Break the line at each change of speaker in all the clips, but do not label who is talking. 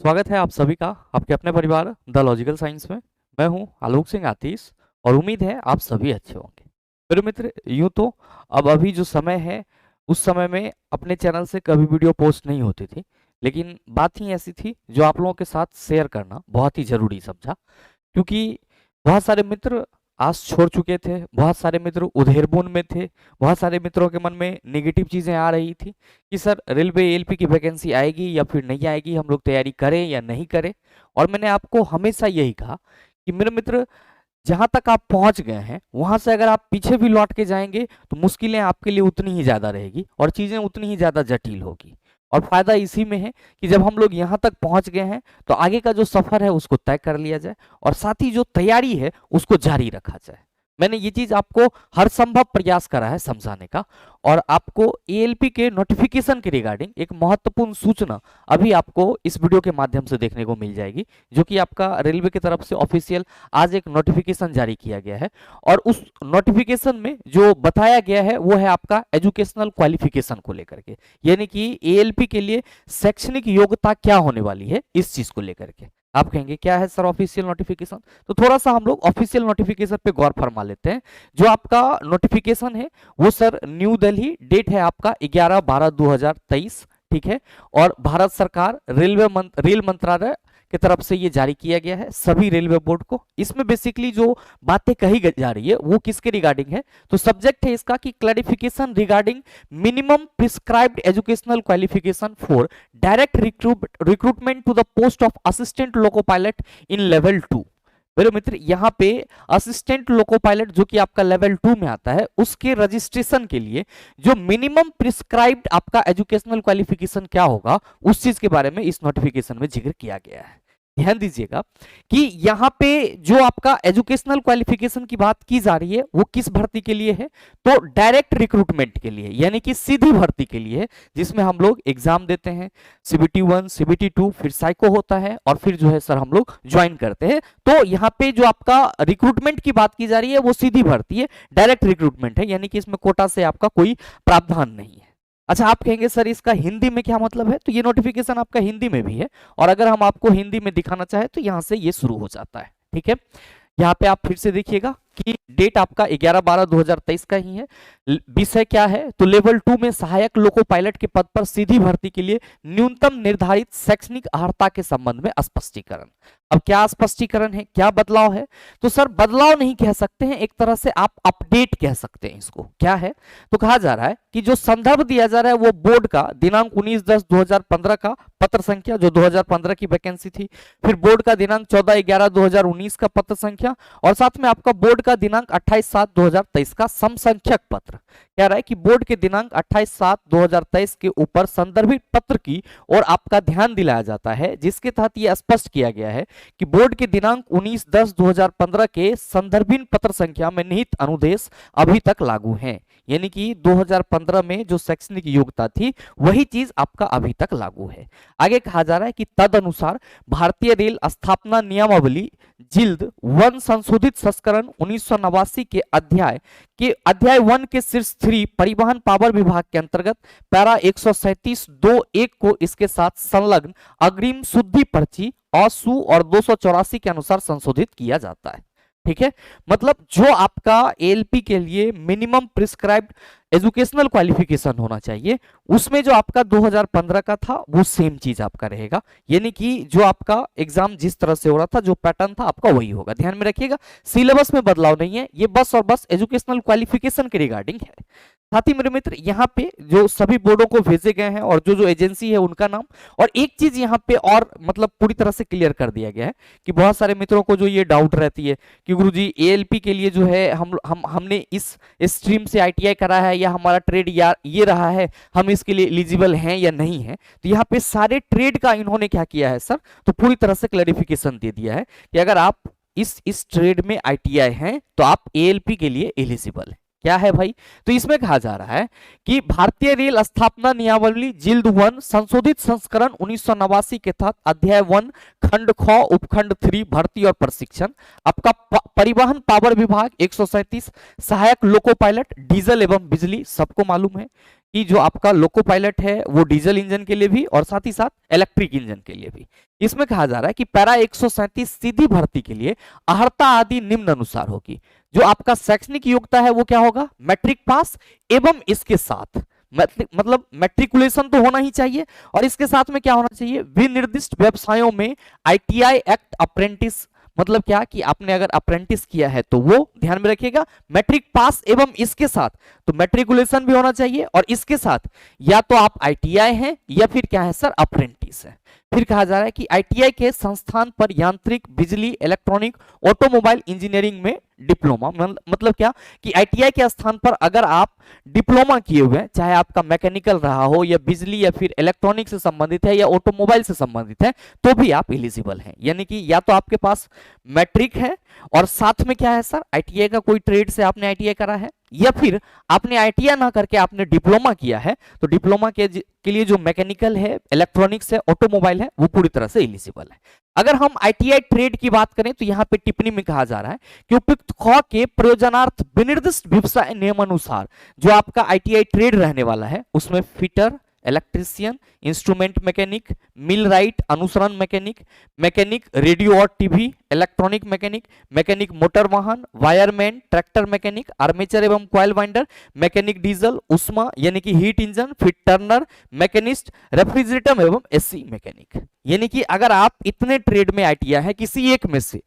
स्वागत है आप सभी का आपके अपने परिवार द लॉजिकल साइंस में। मैं हूं आलोक सिंह आतीश और उम्मीद है आप सभी अच्छे होंगे। मेरे मित्र, यूं तो अब अभी जो समय है उस समय में अपने चैनल से कभी वीडियो पोस्ट नहीं होती थी, लेकिन बात ही ऐसी थी जो आप लोगों के साथ शेयर करना बहुत ही जरूरी समझा, क्योंकि बहुत सारे मित्र आस छोड़ चुके थे, बहुत सारे मित्र उधेड़बुन में थे, बहुत सारे मित्रों के मन में नेगेटिव चीजें आ रही थी कि सर रेलवे एएलपी की वैकेंसी आएगी या फिर नहीं आएगी, हम लोग तैयारी करें या नहीं करें। और मैंने आपको हमेशा यही कहा कि मेरे मित्र, जहां तक आप पहुंच गए हैं वहां से अगर आप पीछे भी लौट के जाएंगे तो मुश्किलें आपके लिए उतनी ही ज्यादा रहेगी और चीजें उतनी ही ज्यादा जटिल होगी। और फायदा इसी में है कि जब हम लोग यहाँ तक पहुंच गए हैं तो आगे का जो सफर है उसको तय कर लिया जाए और साथ ही जो तैयारी है उसको जारी रखा जाए। मैंने ये चीज आपको हर संभव प्रयास करा है समझाने का। और आपको एएलपी के नोटिफिकेशन के रिगार्डिंग एक महत्वपूर्ण सूचना अभी आपको इस वीडियो के माध्यम से देखने को मिल जाएगी, जो कि आपका रेलवे की तरफ से ऑफिशियल आज एक नोटिफिकेशन जारी किया गया है। और उस नोटिफिकेशन में जो बताया गया है वो है आपका एजुकेशनल क्वालिफिकेशन को लेकर के, यानी कि एएलपी के लिए शैक्षणिक योग्यता क्या होने वाली है इस चीज को लेकर के। आप कहेंगे क्या है सर ऑफिशियल नोटिफिकेशन, तो थोड़ा सा हम लोग ऑफिशियल नोटिफिकेशन पे गौर फरमा लेते हैं। जो आपका नोटिफिकेशन है वो सर न्यू दिल्ली, डेट है आपका 11/12/2023, ठीक है। और भारत सरकार रेल मंत्रालय की तरफ से ये जारी किया गया है सभी रेलवे बोर्ड को। इसमें बेसिकली जो बातें कही जा रही है वो किसके रिगार्डिंग है, तो सब्जेक्ट है इसका कि clarification regarding minimum prescribed educational qualification for direct recruitment to the post of assistant loco pilot in level 2। मेरे मित्र, यहाँ पे असिस्टेंट लोको पायलट जो कि आपका लेवल 2 में आता है उसके रजिस्ट्रेशन के लिए जो मिनिमम प्रिस्क्राइब्ड आपका एजुकेशनल क्वालिफिकेशन क्या होगा उस चीज के बारे में इस नोटिफिकेशन में जिक्र किया गया है। ध्यान दीजिएगा कि यहाँ पे जो आपका एजुकेशनल क्वालिफिकेशन की बात की जा रही है वो किस भर्ती के लिए है, तो डायरेक्ट रिक्रूटमेंट के लिए, यानी कि सीधी भर्ती के लिए, जिसमें हम लोग एग्जाम देते हैं, सीबीटी 1 सीबीटी 2 फिर साइको होता है और फिर जो है सर हम लोग ज्वाइन करते हैं। तो यहाँ पे जो आपका रिक्रूटमेंट की बात की जा रही है वो सीधी भर्ती है, डायरेक्ट रिक्रूटमेंट है, यानी कि इसमें कोटा से आपका कोई प्रावधान नहीं है। अच्छा, आप कहेंगे सर इसका हिंदी में क्या मतलब है, तो ये नोटिफिकेशन आपका हिंदी में भी है और अगर हम आपको हिंदी में दिखाना चाहे तो यहां से ये शुरू हो जाता है, ठीक है। यहाँ पे आप फिर से देखिएगा कि डेट आपका 11/12/2023 का ही है। विषय क्या है, तो लेवल 2 में सहायक लोको पायलट के पद पर सीधी भर्ती के लिए न्यूनतम निर्धारित शैक्षणिक अर्हता के संबंध में स्पष्टीकरण। अब क्या स्पष्टीकरण है, क्या बदलाव है, तो सर बदलाव नहीं कह सकते हैं, एक तरह से आप अपडेट कह सकते हैं इसको। क्या है, तो कहा जा रहा है कि जो संदर्भ दिया जा रहा है वो बोर्ड का दिनांक 19/10/2015 का पत्र संख्या जो 2015 की वैकेंसी थी, फिर बोर्ड का दिनांक 14/11/2019 का पत्र संख्या और साथ में आपका बोर्ड का दिनांक 28/7/2023 का समसंख्यक पत्र। कह रहा है कि बोर्ड के दिनांक 28/7/2023 के ऊपर संदर्भित पत्र की और आपका ध्यान दिलाया जाता है, जिसके तहत यह स्पष्ट किया गया है कि बोर्ड के दिनांक 19/10/2015 के संदर्भित पत्र संख्या में निहित अनुदेश अभी तक लागू हैं, यानी कि 2015 में जो शैक्षणिक योग्यता थी वही चीज आपका अभी तक लागू है। आगे कहा जा रहा है कि तदनुसार भारतीय रेल स्थापना नियमावली जिल्द 1 संशोधित संस्करण 1989 के अध्याय 1 के शीर्ष 3 परिवहन पावर विभाग के अंतर्गत पैरा 137(2)(1) को इसके साथ संलग्न अग्रिम शुद्धि पर्ची असु और 284 के अनुसार संशोधित किया जाता है, ठीक है। मतलब जो आपका एएलपी के लिए मिनिमम प्रिस्क्राइब्ड एजुकेशनल क्वालिफिकेशन होना चाहिए उसमें जो आपका 2015 का था वो सेम चीज आपका रहेगा, यानी कि जो आपका एग्जाम जिस तरह से हो रहा था जो पैटर्न था आपका वही होगा। ध्यान में रखिएगा, सिलेबस में बदलाव नहीं है, ये बस और बस एजुकेशनल क्वालिफिकेशन के रिगार्डिंग है। साथ ही मेरे मित्र यहाँ पे जो सभी बोर्डों को भेजे गए हैं और जो एजेंसी है उनका नाम, और एक चीज यहाँ पे और मतलब पूरी तरह से क्लियर कर दिया गया है कि बहुत सारे मित्रों को जो ये डाउट रहती है कि गुरुजी एएलपी के लिए जो है हमने इस स्ट्रीम से आईटीआई करा है या हमारा ट्रेड या ये रहा है, हम इसके लिए एलिजिबल हैं या नहीं है, तो यहाँ पे सारे ट्रेड का इन्होंने क्या किया है सर, तो पूरी तरह से क्लैरिफिकेशन दे दिया है कि अगर आप इस ट्रेड में आईटीआई हैं तो आप एएलपी के लिए एलिजिबल हैं। क्या है भाई, तो इसमें कहा जा रहा है कि भारतीय रेल स्थापना नियमावली जिल्द 1 संशोधित संस्करण 1989 के तहत अध्याय 1 खंड ख उपखंड 3 भर्ती और प्रशिक्षण, आपका परिवहन पावर विभाग 137 सहायक लोको पायलट डीजल एवं बिजली सबको मालूम है, कि जो आपका लोको पायलट है वो डीजल इंजन के लिए भी और साथ ही साथ इलेक्ट्रिक इंजन के लिए भी। इसमें कहा जा रहा है कि पैरा 137 सीधी भर्ती के लिए अर्हता आदि निम्न अनुसार होगी। जो आपका शैक्षणिक योग्यता है वो क्या होगा, मैट्रिक पास एवं इसके साथ मतलब मैट्रिकुलेशन तो होना ही चाहिए और इसके साथ में क्या होना चाहिए, विनिर्दिष्ट व्यवसायों में आईटीआई एक्ट अप्रेंटिस, मतलब क्या कि आपने अगर अप्रेंटिस किया है तो वो ध्यान में रखिएगा, मैट्रिक पास एवं इसके साथ तो मैट्रिकुलेशन भी होना चाहिए और इसके साथ या तो आप आईटीआई हैं या फिर क्या है सर, अप्रेंटिस है। फिर कहा जा रहा है कि आईटीआई के संस्थान पर यांत्रिक, बिजली, इलेक्ट्रॉनिक, ऑटोमोबाइल इंजीनियरिंग में डिप्लोमा, मतलब क्या कि आईटीआई के स्थान पर अगर आप डिप्लोमा किए हुए हैं, चाहे आपका मैकेनिकल रहा हो या बिजली या फिर इलेक्ट्रॉनिक से संबंधित है या ऑटोमोबाइल से संबंधित है, तो भी आप एलिजिबल हैं। यानी कि या तो आपके पास मैट्रिक है और साथ में क्या है सर, आईटीआई का कोई ट्रेड से आपने आईटीआई करा है, या फिर आपने आईटीआई ना करके आपने डिप्लोमा किया है, तो डिप्लोमा के लिए जो मैकेनिकल है, इलेक्ट्रॉनिक्स है, ऑटोमोबाइल है, वो पूरी तरह से एलिजिबल है। अगर हम आईटीआई ट्रेड की बात करें तो यहाँ पे टिप्पणी में कहा जा रहा है कि उपयुक्त ख के प्रयोजनार्थ विनिर्दिष्ट व्यवसाय नियमानुसार जो आपका आईटीआई ट्रेड रहने वाला है उसमें फिटर, इलेक्ट्रीशियन, इंस्ट्रूमेंट मैकेनिक, मिल राइट, अनुसरण मैकेनिक, मैकेनिक रेडियो और TV, electronic mechanic, mechanic motor वाहन, वायरमैन, ट्रैक्टर मैकेनिक, आर्मेचर एवं कॉइल वाइंडर, मैकेनिक डीजल, उष्मा यानी कि हीट इंजन, फिर टर्नर, मैकेनिस्ट, रेफ्रिजरेटर एवं एसी मैकेनिक। यानी कि अगर आप इतने ट्रेड में आईटीआई है किसी एक में से,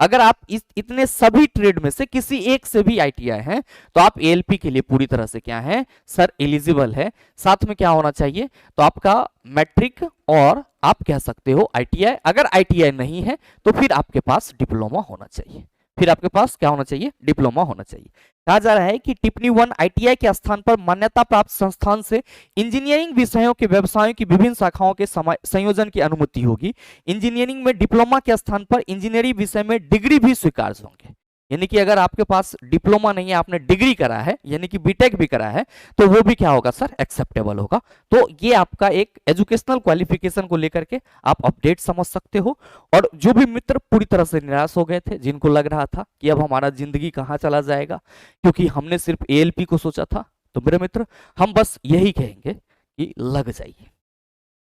अगर आप इतने सभी ट्रेड में से किसी एक से भी आईटीआई हैं तो आप एएलपी के लिए पूरी तरह से क्या है सर, एलिजिबल है। साथ में क्या होना चाहिए, तो आपका मैट्रिक और आप कह सकते हो आईटीआई। अगर आईटीआई नहीं है तो फिर आपके पास डिप्लोमा होना चाहिए, फिर आपके पास क्या होना चाहिए, डिप्लोमा होना चाहिए। कहा जा रहा है कि टिप्पणी 1, आईटीआई के स्थान पर मान्यता प्राप्त संस्थान से इंजीनियरिंग विषयों के व्यवसायों की विभिन्न शाखाओं के संयोजन की अनुमति होगी। इंजीनियरिंग में डिप्लोमा के स्थान पर इंजीनियरिंग विषय में डिग्री भी स्वीकार होंगे। यानी कि अगर आपके पास डिप्लोमा नहीं है, आपने डिग्री करा है यानी कि बीटेक भी करा है, तो वो भी क्या होगा सर, एक्सेप्टेबल होगा। तो ये आपका एक एजुकेशनल क्वालिफिकेशन को लेकर के आप अपडेट समझ सकते हो। और जो भी मित्र पूरी तरह से निराश हो गए थे, जिनको लग रहा था कि अब हमारा जिंदगी कहाँ चला जाएगा क्योंकि हमने सिर्फ एएलपी को सोचा था, तो मेरे मित्र हम बस यही कहेंगे कि लग जाइए।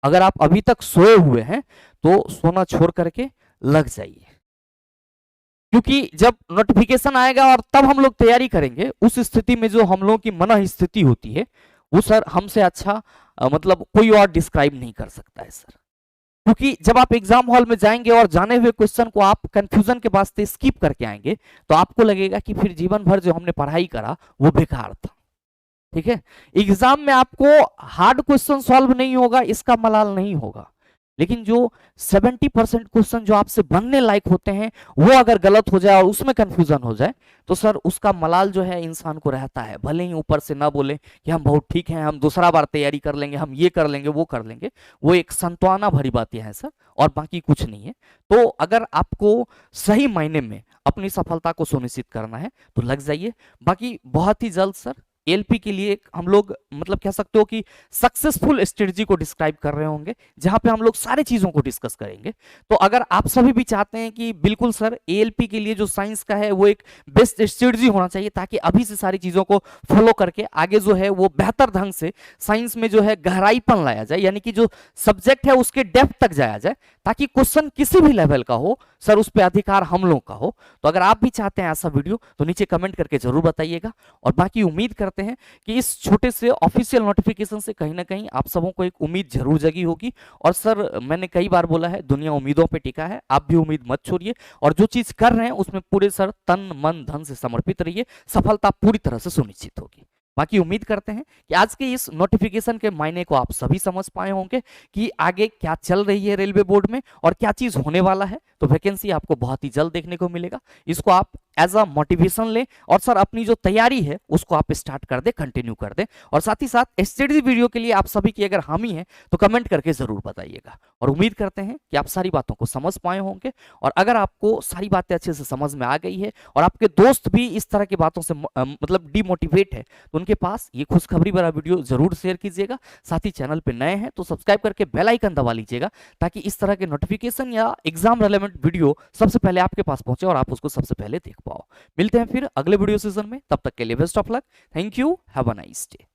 अगर आप अभी तक सोए हुए हैं तो सोना छोड़ करके लग जाइए, क्योंकि जब नोटिफिकेशन आएगा और तब हम लोग तैयारी करेंगे, उस स्थिति में जो हम लोगों की मन स्थिति होती है वो सर हमसे अच्छा मतलब कोई और डिस्क्राइब नहीं कर सकता है सर। क्योंकि जब आप एग्जाम हॉल में जाएंगे और जाने हुए क्वेश्चन को आप कंफ्यूजन के वास्ते स्किप करके आएंगे तो आपको लगेगा कि फिर जीवन भर जो हमने पढ़ाई करा वो बेकार था। ठीक है, एग्जाम में आपको हार्ड क्वेश्चन सॉल्व नहीं होगा इसका मलाल नहीं होगा, लेकिन जो 70% क्वेश्चन जो आपसे बनने लायक होते हैं वो अगर गलत हो जाए और उसमें कंफ्यूजन हो जाए तो सर उसका मलाल जो है इंसान को रहता है। भले ही ऊपर से ना बोले कि हम बहुत ठीक हैं, हम दूसरा बार तैयारी कर लेंगे, हम ये कर लेंगे, वो कर लेंगे, वो एक सांत्वना भरी बातें हैं सर और बाकी कुछ नहीं है। तो अगर आपको सही मायने में अपनी सफलता को सुनिश्चित करना है तो लग जाइए। बाकी बहुत ही जल्द सर एलपी के लिए एक हम लोग मतलब कह सकते हो कि सक्सेसफुल स्ट्रेटजी को डिस्क्राइब कर रहे होंगे जहां पे हम लोग सारी चीजों को डिस्कस करेंगे। तो अगर आप सभी भी चाहते हैं कि बिल्कुल सर एएलपी के लिए जो साइंस का है वो एक बेस्ट स्ट्रेटजी होना चाहिए ताकि अभी से सारी चीजों को फॉलो करके आगे जो है वो बेहतर ढंग से साइंस में जो है गहराईपन लाया जाए, यानी कि जो सब्जेक्ट है उसके डेप्थ तक जाया जाए ताकि क्वेश्चन किसी भी लेवल का हो सर उस पर अधिकार हम लोग का हो। तो अगर आप भी चाहते हैं ऐसा वीडियो तो नीचे कमेंट करके जरूर बताइएगा। और बाकी उम्मीद करते हैं कि इस छोटे से ऑफिशियल नोटिफिकेशन से कहीं ना कहीं आप सबों को एक उम्मीद जरूर जगी होगी। और सर मैंने कई बार बोला है दुनिया उम्मीदों पे टिका है, आप भी उम्मीद मत छोड़िए और जो चीज कर रहे हैं उसमें पूरे सर तन मन धन से समर्पित रहिए, सफलता पूरी तरह से सुनिश्चित होगी। बाकी उम्मीद करते हैं कि आज के इस नोटिफिकेशन के मायने को आप सभी समझ पाए होंगे कि आगे क्या चल रही है रेलवे बोर्ड में और क्या चीज होने वाला है। तो वैकेंसी आपको बहुत ही जल्द देखने को मिलेगा, इसको आप एज अ मोटिवेशन लें और सर अपनी जो तैयारी है उसको आप स्टार्ट कर दे, कंटिन्यू कर दे। और साथ ही साथ स्टडी वीडियो के लिए आप सभी की अगर हामी है तो कमेंट करके जरूर बताइएगा। और उम्मीद करते हैं कि आप सारी बातों को समझ पाए होंगे और अगर आपको सारी बातें अच्छे से समझ में आ गई है और आपके दोस्त भी इस तरह की बातों से मतलब डिमोटिवेट है तो उनके पास ये खुशखबरी भरा वीडियो जरूर शेयर कीजिएगा। साथ ही चैनल पे नए हैं तो सब्सक्राइब करके बेल आइकन दबा लीजिएगा ताकि इस तरह के नोटिफिकेशन या एग्जाम रेलेवेंट वीडियो सबसे पहले आपके पास पहुंचे और आप उसको सबसे पहले देख पाओ। मिलते हैं फिर अगले वीडियो सीजन में, तब तक के लिए best of luck. Thank you, have a nice day.